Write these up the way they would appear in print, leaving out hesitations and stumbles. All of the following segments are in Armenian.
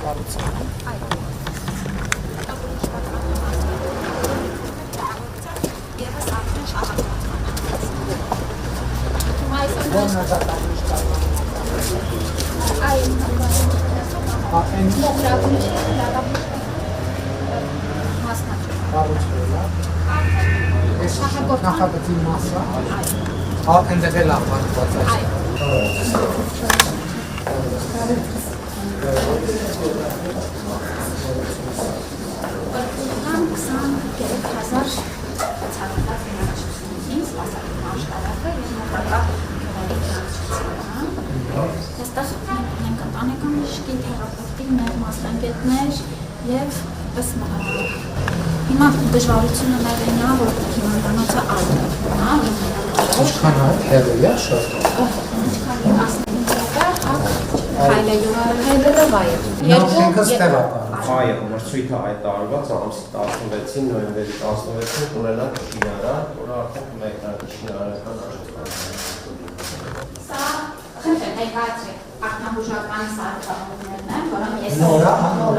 կառուցել։ Նախագծի մասը, այնտեղ էլ ապահովված է։ Այստեղ մենք ընտանեկան շկի թերապևտիկներ, մասնագետներ և հիմա դժվարությունը մեղին է, որ հիվանդանոցը այլ է։ Ինչքան հեռու է շատ։ Ինչքան 15 հայլը յուրահայլերը վայր։ Շենքը ստեղ է կառուցվել։ Այո, մրցույթը հայտարարված ամսի 16-ին, նոյեմբերի 16-ին կունենանք շինարար, որը արդեն կմեկնարկի շինարարական աշխատանքները։ Սա խնդրեմ ներկայացրեք ակնաբուժական սարքավորումներն են, որոնք ես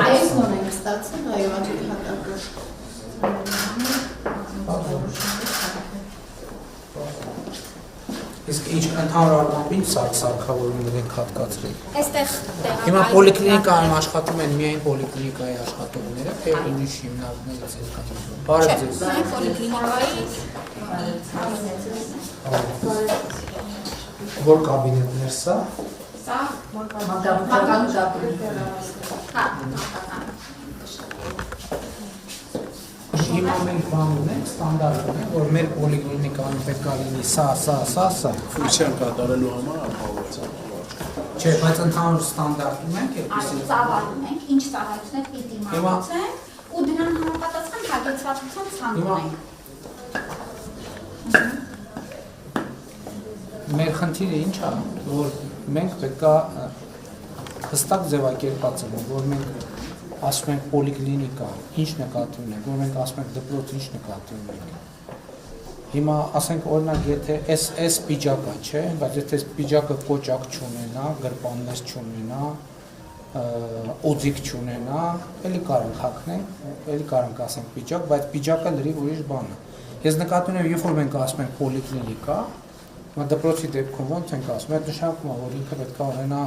այս նոր են ստացել, այո, աչքի հատակով։ Իսկ ինչ ընդհանուր առմամբ ինչ սարքավորումներ եք հատկացրել։ Այստեղ Հիմա պոլիկլինիկայում աշխատում են միայն պոլիկլինիկայի աշխատողները, թե ուրիշ հիմնարկներից են կազմում։ Բարև ձեզ։ Սա պոլիկլինիկայի Որ կաբինետներ սա։ Սա Մանկական դապրի։ հա, Հիմա մենք բան ունենք, ստանդարտ ունենք, որ մեր պոլիկլինիկայում պետք է լինի սա։ Ֆունկցիան կատարելու համար ապահովված է։ Չէ, բայց ընդհանուր ստանդարտ ունենք, այդպեսի։ ծավալում ենք, ինչ ծավալություններ պիտի մատուցեն ու դրան համապատասխան հագեցվածության ցանկ ունենք։ Մեր խնդիրը ինչ է, որ մենք պետք է հստակ ձևակերպած լինենք, որ մենք ասում ենք պոլիկլինիկա, ինչ նկատի ունենք, որ մենք ասում ենք դպրոց, ինչ նկատի ունենք։ Հիմա ասենք օրինակ, եթե այս պիջակը չէ, բայց եթե այս պիջակը կոճակ չունենա, գրպաններ չունենա, օձիկ չունենա, էլի կարանք հագնենք, էլի կարանք ասենք պիջակ, բայց պիջակը լրիվ ուրիշ բան է։ Ես նկատի ունեմ, երբ որ մենք ասում ենք պոլիկլինիկա, դպրոցի դեպքում ոնց ենք ասում, այդ նշանակում է, որ ինքը պետք է ունենա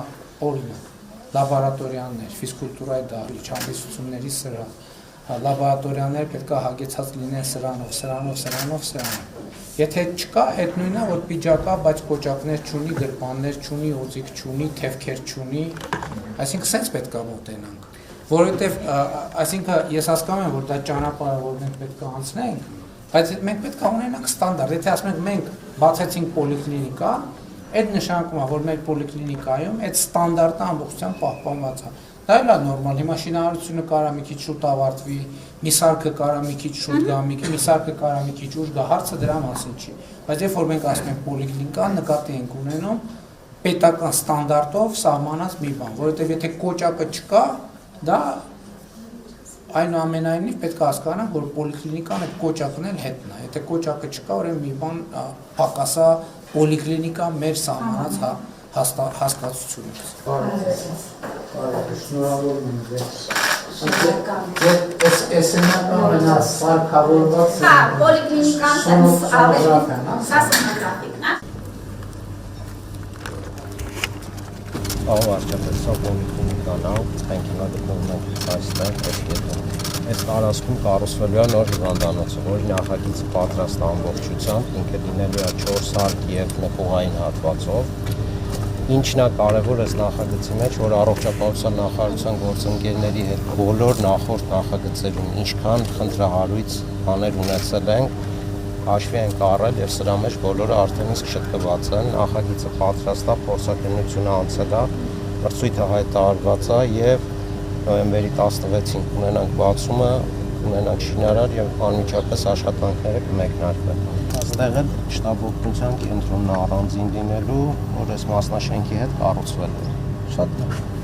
օրինակ լաբորատորիաներ, ֆիզկուլտուրայի դահլիճ, հանդիսությունների սրահ, լաբորատորիաներ պետք է հագեցած լինեն սրանով։ Եթե չկա, այդ նույնն է, որ պիջակա, բայց կոճակներ չունի, գրպաններ չունի, օձիկ չունի, թևքեր չունի, այսինքն սենց պետք է մոտենանք, որովհետև այսինքն ես հասկանում եմ, որ դա ճանապարհը, որ մենք պետք է անցնենք, բայց մենք պետք է ունենանք ստանդարտ, եթե ասում ենք մենք բացեցինք պոլիկլինիկա, այդ նշանակում է, որ մեր պոլիկլինիկայում այդ ստանդարտը ամբողջությամբ պահպանված է։ Դա էլ է նորմալ, հիմա շինարարությունը կարա մի քիչ շուտ ավարտվի, մի սարքը կարա մի քիչ շուտ գա, մի սարքը կարա մի քիչ ուշ գա, հարցը դրա մասին չի։ Բայց երբ որ մենք ասում ենք պոլիկլինիկա, նկատի ենք ունենում պետական ստանդարտով սահմանած մի բան, որովհետև եթե կոճակը չկա, դա այնուամենայնիվ պետք է հասկանանք, որ պոլիկլինիկան այդ կոճակն էլ հետն է։ Եթե կոճակը չկա, ուրեմն մի բան պակասա պոլիկլինիկա մեր սահմանած հասկացությունից։ Շնորհավոր եմ ձեզ։ Ես ամենաս սարքավորված Հա, պոլիկլինիկան սա սոնոգրաֆիկն է։ Ահա արդյոք սա պոլիկլինիկան է, մենք հիմա գտնվում ենք այստեղ, այս տարածքում կառուցվելու է նոր հիվանդանոցը, որի նախագիծը պատրաստ ամբողջությամբ, ինքը լինելու է 4 սարք և նկուղային հատվածով։ Ինչն է կարևոր այս նախագծի մեջ, որ առողջապահության նախարարության գործընկերների հետ բոլոր նախորդ նախագծերում ինչքան խնդրահարույց բաներ ունեցել ենք, հաշվի ենք առել և սրա մեջ բոլորը արդեն իսկ շտկված են, նախագիծը պատրաստ է, փորձաքննությունը անցել է, մրցույթը հայտարարված է և նոյեմբերի 16-ին կունենանք բացումը, կունենանք շինարար և անմիջապես աշխատանքները կմեկնարկվեն։ Այստեղ էլ շտաբ օգնության կենտրոնն առանձին լինելու, որ այս մասնաշենքի հետ կառուցվելու։ Շատ լավ։